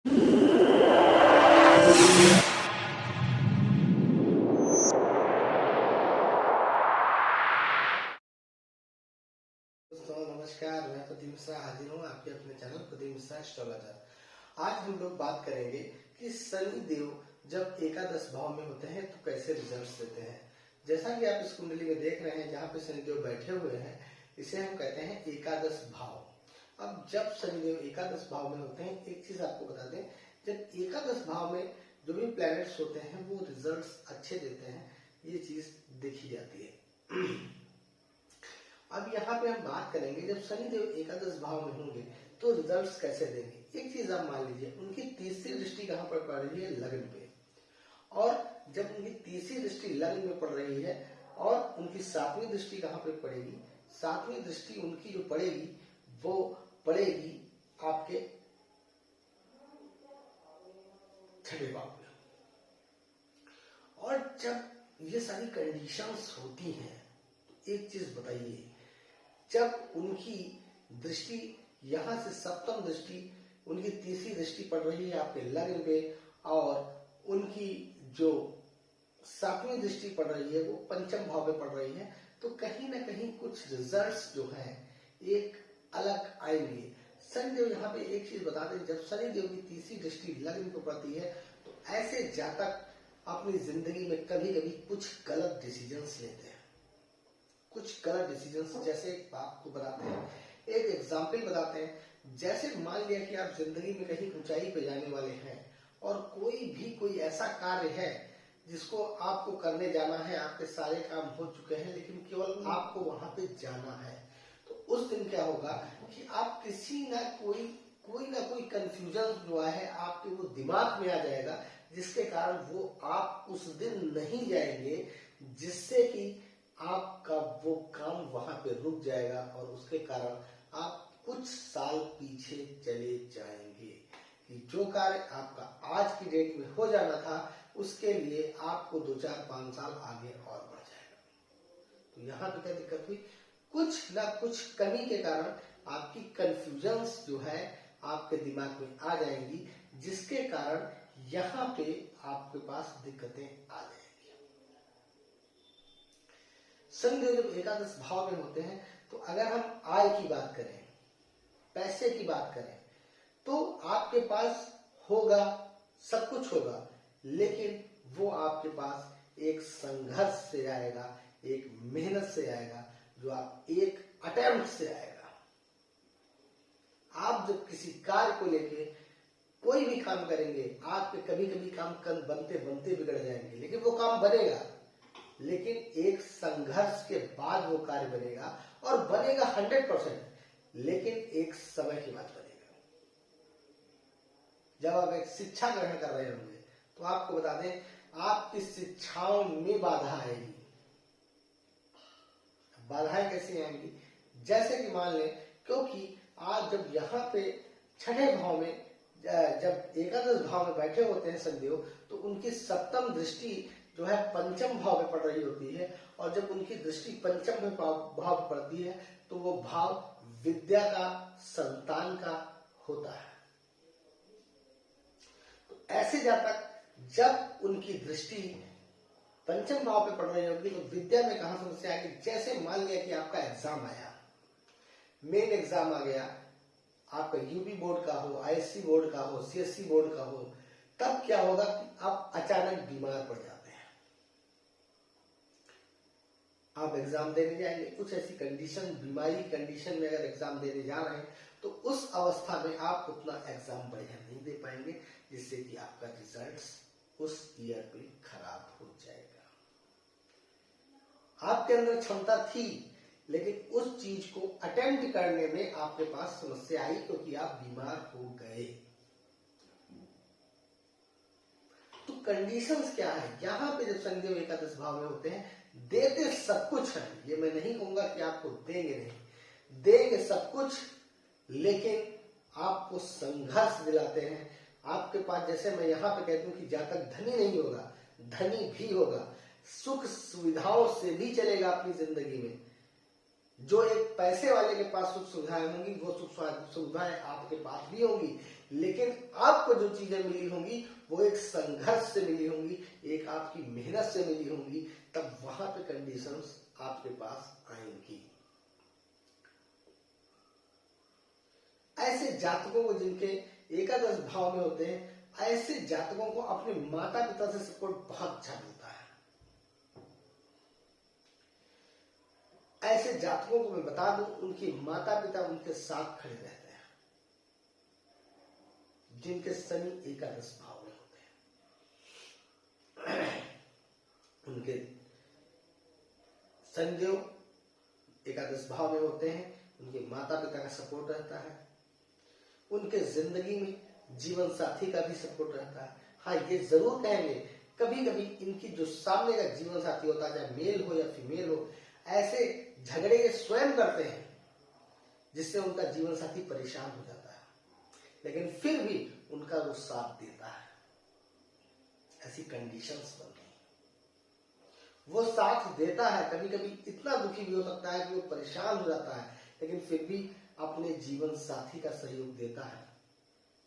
दोस्तों नमस्कार, मैं प्रदीप मिश्रा हाजिर हूँ आपके अपने चैनल प्रदीप मिश्रा एस्ट्रोलॉजर। आज हम लोग बात करेंगे कि शनि देव जब एकादश भाव में होते हैं तो कैसे रिजल्ट्स देते हैं। जैसा कि आप इस कुंडली में देख रहे हैं, जहाँ पे शनि देव बैठे हुए हैं, इसे हम कहते हैं एकादश भाव। अब जब शनि देव एकादश भाव में होते हैं, एक चीज आपको बता दें, जब एकादश भाव में जो भी प्लैनेट्स होते हैं वो रिजल्ट्स अच्छे देते हैं, ये चीज देखी जाती है। अब यहाँ पे हम बात करेंगे, जब शनि देव एकादश भाव में होंगे तो रिजल्ट्स कैसे देंगे। एक चीज आप मान लीजिए, उनकी तीसरी दृष्टि कहाँ पर पड़ रही है? लग्न पे। और जब उनकी तीसरी दृष्टि लग्न में पड़ रही है और उनकी सातवीं दृष्टि कहाँ पे पड़ेगी? सातवीं दृष्टि उनकी जो पड़ेगी वो पड़ेगी आपके छठे भाव में। और जब ये सारी कंडीशंस होती हैं, एक चीज बताइए, जब उनकी दृष्टि यहां से सप्तम दृष्टि, उनकी तीसरी दृष्टि पड़ रही है आपके लग्न पे, और उनकी जो सातवीं दृष्टि पड़ रही है वो पंचम भाव में पड़ रही है, तो कहीं ना कहीं कुछ रिजल्ट्स जो है एक अलग आएंगे। शनिदेव यहाँ पे एक चीज बता दें, जब शनिदेव की तीसरी दृष्टि लग्न को पड़ती है तो ऐसे जातक अपनी जिंदगी में कभी कभी कुछ गलत डिसीजंस लेते हैं। कुछ गलत डिसीजंस, जैसे आपको बताते हैं, एक एग्जाम्पल बताते हैं। जैसे मान लिया कि आप जिंदगी में कहीं ऊंचाई पे जाने वाले हैं और कोई ऐसा कार्य है जिसको आपको करने जाना है, आपके सारे काम हो चुके हैं लेकिन केवल आपको वहां पे जाना है, तो उस दिन क्या होगा कि आप किसी ना कोई कंफ्यूजन जो है आपके वो दिमाग में आ जाएगा, जिसके कारण वो आप उस दिन नहीं जाएंगे, जिससे कि आपका वो काम वहां पे रुक जाएगा और उसके कारण आप कुछ साल पीछे चले जाएंगे कि जो कार्य आपका आज की डेट में हो जाना था उसके लिए आपको 2-4-5 साल आगे और बढ़ जाएगा। तो यहाँ पे क्या दिक्कत हुई? कुछ ना कुछ कमी के कारण आपकी कंफ्यूजन्स जो है आपके दिमाग में आ जाएंगी, जिसके कारण यहाँ पे आपके पास दिक्कतें आ जाएंगी। शनिदेव जब एकादश भाव में होते हैं तो अगर हम आय की बात करें, पैसे की बात करें, तो आपके पास होगा, सब कुछ होगा, लेकिन वो आपके पास एक संघर्ष से आएगा, एक मेहनत से आएगा, जो आप एक अटेम्प्ट से आएगा। आप जब किसी कार्य को लेके कोई भी काम करेंगे, आपके कभी कभी काम बनते बनते बिगड़ जाएंगे, लेकिन वो काम बनेगा, लेकिन एक संघर्ष के बाद वो कार्य बनेगा, और बनेगा 100%, लेकिन एक समय के बाद बनेगा। जब आप एक शिक्षा ग्रहण कर रहे होंगे तो आपको बता दें, आपकी शिक्षाओं में बाधा आएगी। बाधाएं कैसे आएंगी? जैसे कि मान लें, क्योंकि आज जब यहाँ पे छठे भाव में, जब एकादश भाव में बैठे होते हैं शनिदेव, तो उनकी सप्तम दृष्टि जो है पंचम भाव में पड़ रही होती है, और जब उनकी दृष्टि पंचम में भाव पड़ती है तो वो भाव विद्या का, संतान का होता है। तो ऐसे जातक जब उनकी दृष्टि पंचम भाव पे पड़ रही होगी तो विद्या में कहां समस्या आएगी? जैसे मान लिया कि आपका एग्जाम आया, मेन एग्जाम आ गया, आपका यूपी बोर्ड का हो, आईएससी बोर्ड का हो, सीएससी बोर्ड का हो, तब क्या होगा कि आप अचानक बीमार पड़ जाते हैं। आप एग्जाम देने जाएंगे, कुछ ऐसी कंडीशन, बीमारी कंडीशन में अगर एग्जाम देने जा रहे हैं तो उस अवस्था में आप उतना एग्जाम बढ़िया नहीं दे पाएंगे, जिससे कि आपका रिजल्ट उस ईयर पे खराब हो जाएगा। आपके अंदर क्षमता थी, लेकिन उस चीज को अटेम्प्ट करने में आपके पास समस्या आई, क्योंकि आप बीमार हो गए। तो कंडीशंस क्या है? यहाँ पे जब शनिदेव एकादश भाव में होते हैं, देते सब कुछ है, ये मैं नहीं कहूंगा कि आपको देंगे नहीं, देंगे सब कुछ, लेकिन आपको संघर्ष दिलाते हैं। आपके पास, जैसे मैं यहाँ पे कहती हूँ कि जातक धनी नहीं होगा, धनी भी होगा, सुख सुविधाओं से भी चलेगा अपनी जिंदगी में। जो एक पैसे वाले के पास सुख सुविधाएं होंगी, वो सुख सुविधाएं आपके पास भी होंगी, लेकिन आपको जो चीजें मिली होंगी वो एक संघर्ष से मिली होंगी, एक आपकी मेहनत से मिली होंगी, तब वहां पे कंडीशंस आपके पास आएंगी। ऐसे जातकों को जिनके एकादश भाव में होते हैं, ऐसे जातकों को अपने माता पिता से सपोर्ट बहुत अच्छा मिलता है। ऐसे जातकों को मैं बता दूं, उनके माता पिता उनके साथ खड़े रहते हैं, जिनके शनि एकादश भाव में होते हैं। उनके शनिदेव एकादश भाव में होते हैं, उनके माता पिता का सपोर्ट रहता है, उनके जिंदगी में जीवन साथी का भी सपोर्ट रहता है। हाँ, ये जरूर कहेंगे कभी कभी इनकी जो सामने का जीवन साथी होता है, चाहे मेल हो या फीमेल हो, ऐसे झगड़े ये स्वयं करते हैं जिससे उनका जीवन साथी परेशान हो जाता है, लेकिन फिर भी उनका वो साथ देता है। ऐसी कंडीशंस बन गई, वो साथ देता है। कभी कभी इतना दुखी भी हो सकता है कि वो परेशान हो जाता है, लेकिन फिर भी अपने जीवन साथी का सहयोग देता है।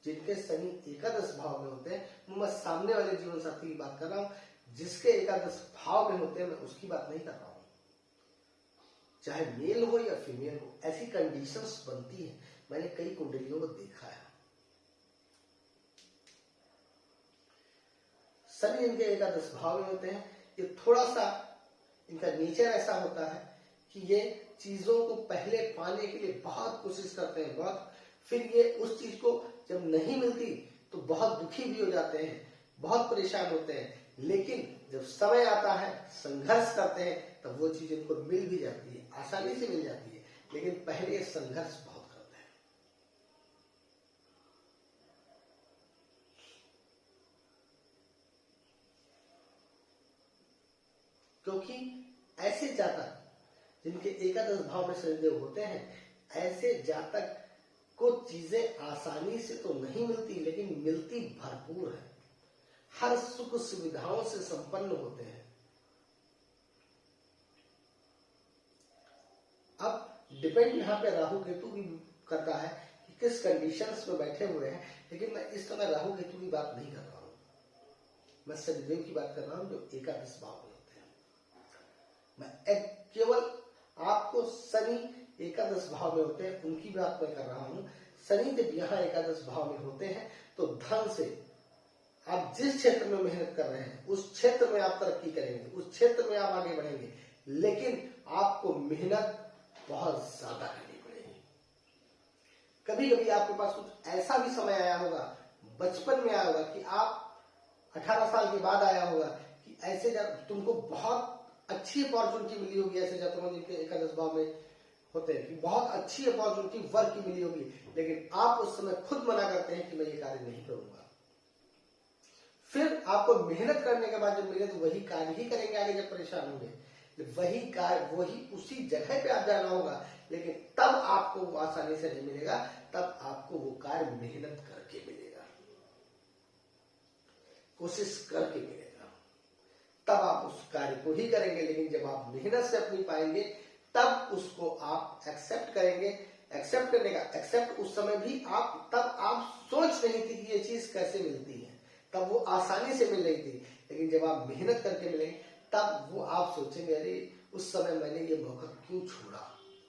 जिनके शनि एकादश भाव में होते हैं, मैं सामने वाले जीवन साथी की बात कर रहा हूं। जिसके एकादश भाव में होते हैं, मैं उसकी बात नहीं कर रहा हूं। चाहे मेल हो या फीमेल हो, ऐसी कंडीशंस बनती है। मैंने कई कुंडलियों को देखा है। शनि इनके एकादश भाव में होते हैं, ये थोड़ा सा इनका नेचर ऐसा होता है कि ये चीजों को पहले पाने के लिए बहुत कोशिश करते हैं, बहुत, फिर ये उस चीज को जब नहीं मिलती तो बहुत दुखी भी हो जाते हैं, बहुत परेशान होते हैं, लेकिन जब समय आता है, संघर्ष करते हैं, तब वो चीज इनको मिल भी जाती है, आसानी से मिल जाती है, लेकिन पहले ये संघर्ष बहुत करते हैं। क्योंकि ऐसे जातक जिनके एकादश भाव में शनिदेव होते हैं, ऐसे जातक को चीजें आसानी से तो नहीं मिलती, लेकिन मिलती भरपूर है। हर सुख सुविधाओं से संपन्न होते हैं। अब डिपेंड यहाँ पे राहु केतु भी करता है कि किस कंडीशंस में बैठे हुए हैं, लेकिन मैं इस समय राहु केतु की बात नहीं कर रहा हूं। मैं शनिदेव की बात कर रहा हूं जो एकादश भाव में होते हैं। मैं केवल आपको शनि एकादश भाव में होते हैं उनकी बात मैं कर रहा हूं। शनि जब यहाँ एकादश भाव में होते हैं तो धन से आप जिस क्षेत्र में मेहनत कर रहे हैं उस क्षेत्र में आप तरक्की करेंगे, उस क्षेत्र में आप आगे बढ़ेंगे, लेकिन आपको मेहनत बहुत ज्यादा करनी पड़ेगी। कभी कभी आपके पास कुछ ऐसा भी समय आया होगा, बचपन में आया होगा कि आप 18 साल के बाद आया होगा कि ऐसे तुमको बहुत अच्छी अपॉर्चुनिटी मिली होगी। ऐसे जातकों जिनके एकादश भाव में होते हैं कि बहुत अच्छी अपॉर्चुनिटी वर्क की मिली होगी, लेकिन आप उस समय खुद मना करते हैं कि मैं ये कार्य नहीं करूंगा। फिर आपको मेहनत करने के बाद जब मिले तो वही कार्य ही करेंगे आगे जब परेशान होंगे, वही कार्य वही उसी जगह पे आप जाना होगा, लेकिन तब आपको वो आसानी से नहीं मिलेगा, तब आपको वो कार्य मेहनत करके मिलेगा, कोशिश करके मिलेगा, तब आप उस कार्य को ही करेंगे। लेकिन जब आप मेहनत से अपनी पाएंगे तब उसको आप एक्सेप्ट करेंगे। एक्सेप्ट करने का एक्सेप्ट उस समय भी तब आप सोच नहीं थी कि ये चीज कैसे मिलती है, तब वो आसानी से मिल रही थी, लेकिन जब आप मेहनत करके मिलेंगे तब वो आप सोचेंगे अरे उस समय मैंने ये मौका क्यों छोड़ा,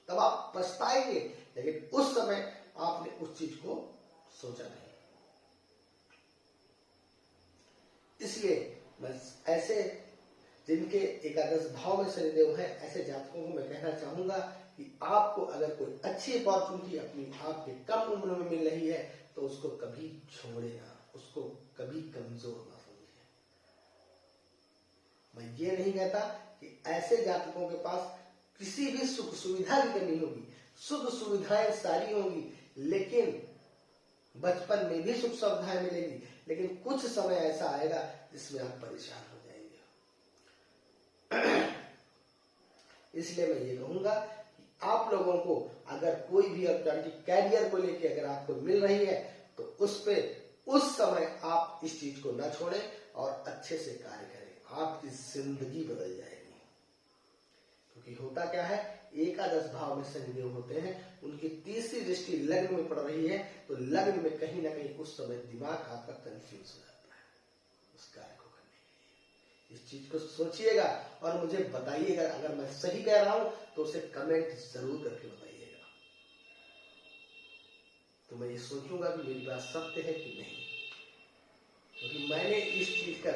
तब आप पछताएंगे, लेकिन उस समय आपने उस चीज को सोचा नहीं। इसलिए मैं ऐसे जिनके एकादश भाव में शनिदेव है, ऐसे जातकों को मैं कहना चाहूंगा कि आपको अगर कोई अच्छी अपॉर्चुनिटी अपनी आपके कम उम्र में मिल रही है तो उसको कभी छोड़े ना, उसको कभी कमजोर ना समझे। मैं ये नहीं कहता कि ऐसे जातकों के पास किसी भी सुख सुविधा की कमी होगी, सुख सुविधाएं सारी होंगी, लेकिन बचपन में भी सुख सुविधाएं मिलेगी, लेकिन कुछ समय ऐसा आएगा जिसमें आप परेशान हो जाएंगे। इसलिए मैं ये कहूंगा कि आप लोगों को अगर कोई भी अपॉर्चुनिटी कैरियर को लेके अगर आपको मिल रही है तो उस पे उस समय आप इस चीज को न छोड़ें और अच्छे से कार्य करें, आपकी जिंदगी बदल जाएगी। क्योंकि होता क्या है, एकादश भाव में शनिदेव होते हैं, उनकी तीसरी दृष्टि लग्न में पड़ रही है, तो लग्न में कहीं ना कहीं उस समय दिमाग आपका कंफ्यूज हो जाता है उस कार्य को करने के लिए। इस चीज को सोचिएगा और मुझे बताइएगा, अगर मैं सही कह रहा हूं तो उसे कमेंट जरूर करके बताइएगा, तो मैं ये सोचूंगा कि मेरी बात सत्य है कि नहीं। क्योंकि मैंने इस चीज का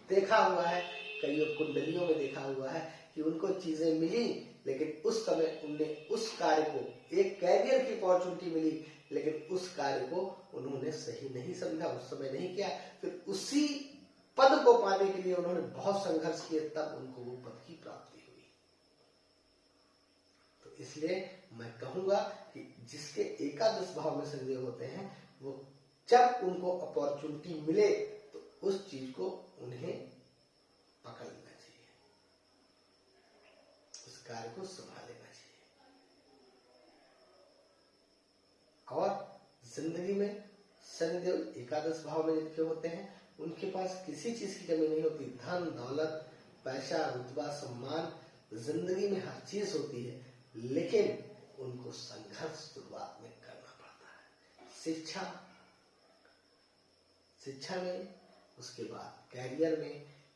देखा हुआ है, कई कुंडलियों में देखा हुआ है कि उनको चीजें मिली, लेकिन उस समय उनने उस कार्य को, एक कैरियर की अपॉर्चुनिटी मिली, लेकिन उस कार्य को उन्होंने सही नहीं समझा, उस समय नहीं किया, फिर उसी पद को पाने के लिए उन्होंने बहुत संघर्ष किए, तब उनको वो पद की प्राप्ति हुई। तो इसलिए मैं कहूंगा कि जिसके एकादश भाव में शनिदेव होते हैं, वो जब उनको अपॉर्चुनिटी मिले तो उस चीज को उन्हें पकड़ लेना चाहिए, उस कार्य को संभाल लेना चाहिए। और जिंदगी में शनिदेव एकादश भाव में जिनके होते हैं, उनके पास किसी चीज की कमी नहीं होती। धन दौलत, पैसा, रुतबा, सम्मान, जिंदगी में हर चीज होती है, लेकिन उनको संघर्ष शुरुआत में करना पड़ता है। शिक्षा में, उसके बाद कैरियर में,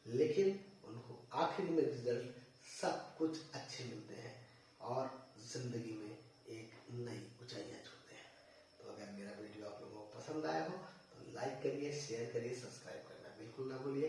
लेकिन उनको आखिर में रिजल्ट सब कुछ अच्छे मिलते हैं और जिंदगी में एक नई ऊंचाइयां छूते हैं। तो अगर मेरा वीडियो आप लोगों को पसंद आया हो तो लाइक करिए, शेयर करिए, सब्सक्राइब करना बिल्कुल ना भूलिए।